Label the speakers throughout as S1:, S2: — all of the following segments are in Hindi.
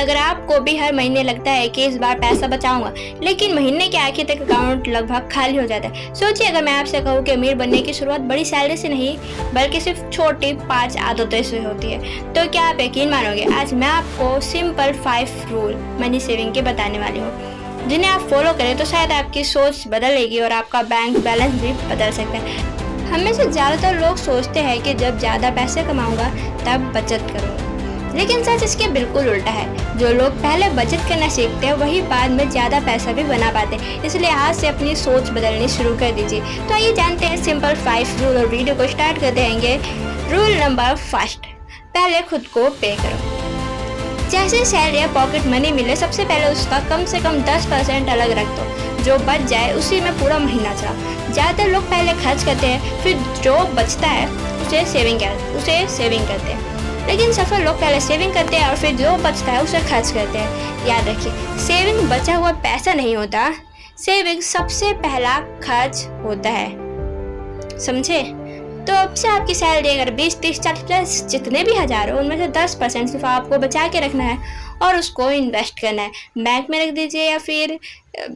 S1: अगर आपको भी हर महीने लगता है कि इस बार पैसा बचाऊंगा, लेकिन महीने के आखिर तक अकाउंट लगभग खाली हो जाता है, सोचिए अगर मैं आपसे कहूँ कि अमीर बनने की शुरुआत बड़ी सैलरी से नहीं बल्कि सिर्फ छोटी 5 आदतों से होती है, तो क्या आप यकीन मानोगे? आज मैं आपको सिंपल 5 रूल मनी सेविंग के बताने वाली हूँ, जिन्हें आप फॉलो करें तो शायद आपकी सोच बदलेगी और आपका बैंक बैलेंस भी बदल सकता है। हमें से ज़्यादातर लोग सोचते हैं कि जब ज़्यादा पैसे कमाऊंगा तब बचत करूंगा, लेकिन सच इसके बिल्कुल उल्टा है। जो लोग पहले बचत करना सीखते हैं वही बाद में ज़्यादा पैसा भी बना पाते हैं। इसलिए आज से अपनी सोच बदलनी शुरू कर दीजिए। तो आइए जानते हैं सिंपल 5 रूल और वीडियो को स्टार्ट कर देंगे। रूल नंबर 1, पहले खुद को पे करो। जैसे सैलरी या पॉकेट मनी मिले, सबसे पहले उसका कम से कम 10% अलग रख दो। जो बच जाए उसी में पूरा महीना चलाओ। ज़्यादातर लोग पहले खर्च करते हैं, फिर जो बचता है उसे सेविंग करते हैं, लेकिन सफल लोग पहले सेविंग करते हैं और फिर जो बचता है उसे खर्च करते हैं। याद रखिए, सेविंग बचा हुआ पैसा नहीं होता, सेविंग सबसे पहला खर्च होता है, समझे? तो अब से आपकी सैलरी अगर 20, 30, 40, 50 जितने भी हज़ार हो, उनमें से 10% सिर्फ आपको बचा के रखना है और उसको इन्वेस्ट करना है। बैंक में रख दीजिए या फिर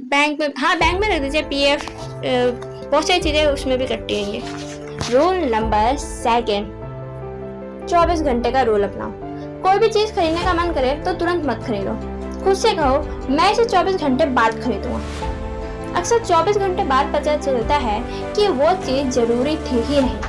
S1: बैंक में रख दीजिए। पीएफ बहुत सारी चीज़ें उसमें भी कटती हैं ये। रूल नंबर 2, 24 घंटे का रूल अपनाओ। कोई भी चीज़ खरीदने का मन करे तो तुरंत मत खरीदो। खुद से कहो मैं इसे 24 घंटे बाद खरीदूंगा। अक्सर 24 घंटे बाद पता चलता है कि वो चीज़ ज़रूरी थी ही नहीं।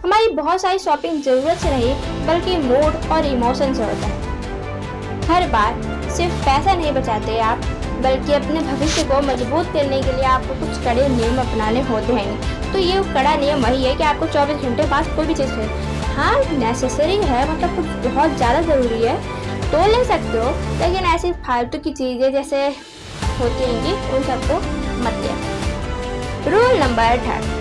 S1: हमारी बहुत सारी शॉपिंग ज़रूरत से नहीं बल्कि मूड और इमोशन से होता है। हर बार सिर्फ पैसा नहीं बचाते आप, बल्कि अपने भविष्य को मजबूत करने के लिए आपको कुछ कड़े नियम अपनाने होते हैं। तो ये कड़ा नियम वही है कि आपको 24 घंटे बाद कोई भी चीज़ खरीद, हाँ नेसेसरी है, मतलब कुछ बहुत ज़्यादा ज़रूरी है तो ले सकते हो, लेकिन ऐसी फालतू की चीज़ें जैसे होती हैं कि उन सबको मत लें। रूल नंबर 3,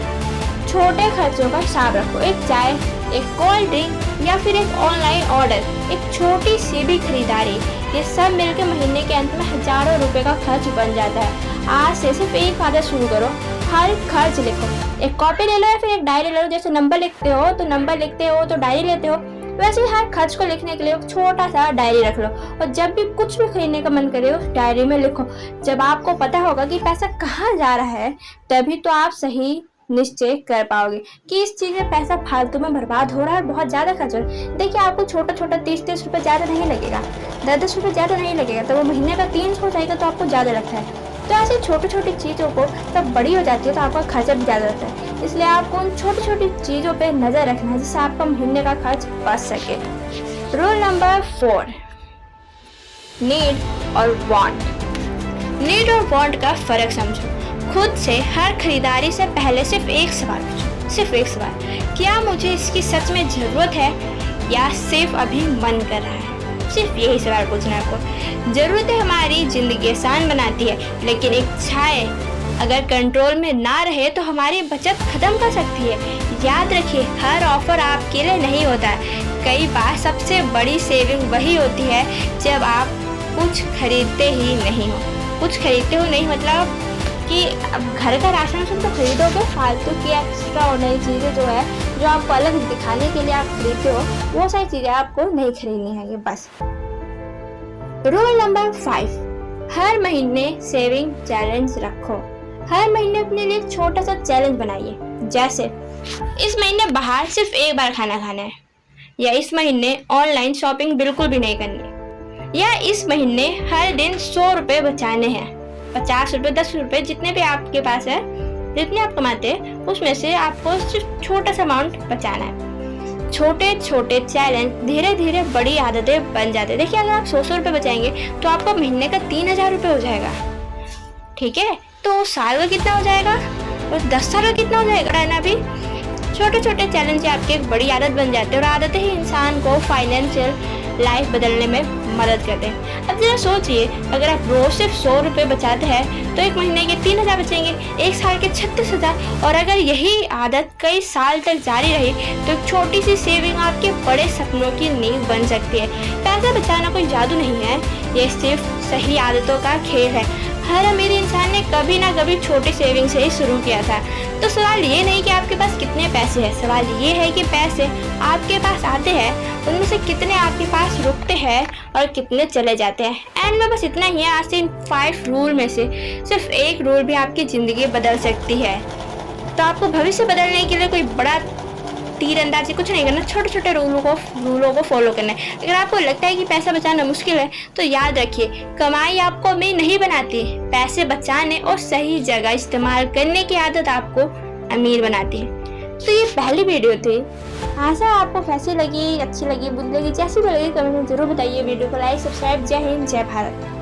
S1: छोटे खर्चों का हिसाब रखो। एक चाय, एक कोल्ड ड्रिंक या फिर एक ऑनलाइन ऑर्डर, एक छोटी सी भी खरीदारी, ये सब मिलकर महीने के अंत में हजारों रुपए का खर्च बन जाता है। आज से सिर्फ एक आदत शुरू करो, हर खर्च लिखो। एक कॉपी ले लो या फिर एक डायरी ले लो। जैसे नंबर लिखते हो तो डायरी लेते हो, वैसे हर खर्च को लिखने के लिए एक छोटा सा डायरी रख लो और जब भी कुछ भी खरीदने का मन करे उस डायरी में लिखो। जब आपको पता होगा कि पैसा कहाँ जा रहा है, तभी तो आप सही निश्चय कर पाओगे कि इस चीज़ में पैसा फालतू में बर्बाद हो रहा है, बहुत ज़्यादा खर्च हो रहा है। देखिए आपको छोटा 30 रुपये ज़्यादा नहीं लगेगा, 10 रुपये ज़्यादा नहीं लगेगा, तो वो महीने का 300 हो जाएगा तो आपको ज़्यादा लगता है। तो ऐसी छोटी चीज़ों को जब बड़ी हो जाती है तो आपका खर्चा भी ज़्यादा लगता है। इसलिए आपको उन छोटी चीज़ों पर नज़र रखना है जिससे आपका महीने का खर्च बच सके। रूल नंबर 4, नीड और वांट। नीड और वांट का फ़र्क समझो। खुद से हर खरीदारी से पहले सिर्फ एक सवाल पूछो, सिर्फ एक सवाल, क्या मुझे इसकी सच में ज़रूरत है या सिर्फ अभी मन कर रहा है? सिर्फ यही सवाल पूछना है आपको। ज़रूरतें हमारी ज़िंदगी आसान बनाती है, लेकिन इच्छाएं अगर कंट्रोल में ना रहे तो हमारी बचत ख़त्म कर सकती है। याद रखिए, हर ऑफर आपके लिए नहीं होता है। कई बार सबसे बड़ी सेविंग वही होती है जब आप कुछ खरीदते ही नहीं हो। कुछ खरीदते हो नहीं मतलब कि अब घर का राशन तो खरीदोगे, फालतू की एक्स्ट्रा ऑर्डिनरी चीज़ें जो है जो आपको अलग दिखाने के लिए आप खरीदते हो, वो सारी चीज़ें आपको नहीं खरीदनी है, ये बस। रूल नंबर 5, हर महीने सेविंग चैलेंज रखो। हर महीने अपने लिए एक छोटा सा चैलेंज बनाइए, जैसे इस महीने बाहर सिर्फ एक बार खाना खाना है, या इस महीने ऑनलाइन शॉपिंग बिल्कुल भी नहीं करनी, या इस महीने हर दिन 100 रुपये बचाने हैं। 50 रुपये, 10 रुपये, जितने भी आपके पास है, जितने आप कमाते हैं उसमें से आपको सिर्फ छोटा सा अमाउंट बचाना है। छोटे चैलेंज धीरे धीरे बड़ी आदतें बन जाते हैं। देखिए अगर आप 100 रुपये बचाएंगे तो आपका महीने का 3000 रुपये हो जाएगा, ठीक है? तो साल का कितना हो जाएगा और 10 साल का कितना हो जाएगा, है ना? अभी छोटे चैलेंज आपकी एक बड़ी आदत बन जाते हैं और आदतें ही इंसान को फाइनेंशियल लाइफ बदलने में मदद करते हैं। अब जरा सोचिए, अगर आप रोज सिर्फ 100 रुपये बचाते हैं तो एक महीने के 3000 बचेंगे, एक साल के 36,000। और अगर यही आदत कई साल तक जारी रही तो एक छोटी सी सेविंग आपके बड़े सपनों की नींव बन सकती है। पैसा बचाना कोई जादू नहीं है, ये सिर्फ सही आदतों का खेल है। हर अमीर इंसान ने कभी ना कभी छोटी सेविंग से ही शुरू किया था। तो सवाल ये नहीं कि आपके पास कितने पैसे हैं, सवाल ये है कि पैसे आपके पास आते हैं उनमें से कितने आपके पास रुकते हैं और कितने चले जाते हैं। एंड में बस इतना ही है, आज से इन 5 रूल में से सिर्फ एक रूल भी आपकी ज़िंदगी बदल सकती है। तो आपको भविष्य बदलने के लिए कोई बड़ा तीरंदाजी कुछ नहीं करना, छोटे छोटे रूलों को फॉलो करना है। अगर आपको लगता है कि पैसा बचाना मुश्किल है तो याद रखिए, कमाई आपको अमीर नहीं बनाती, पैसे बचाने और सही जगह इस्तेमाल करने की आदत आपको अमीर बनाती है। तो ये पहली वीडियो थी, आशा आपको कैसी लगी, अच्छी लगी, बुरी लगी, जैसी भी लगी कमेंट में जरूर बताइए। वीडियो को लाइक, सब्सक्राइब। जय हिंद, जय भारत।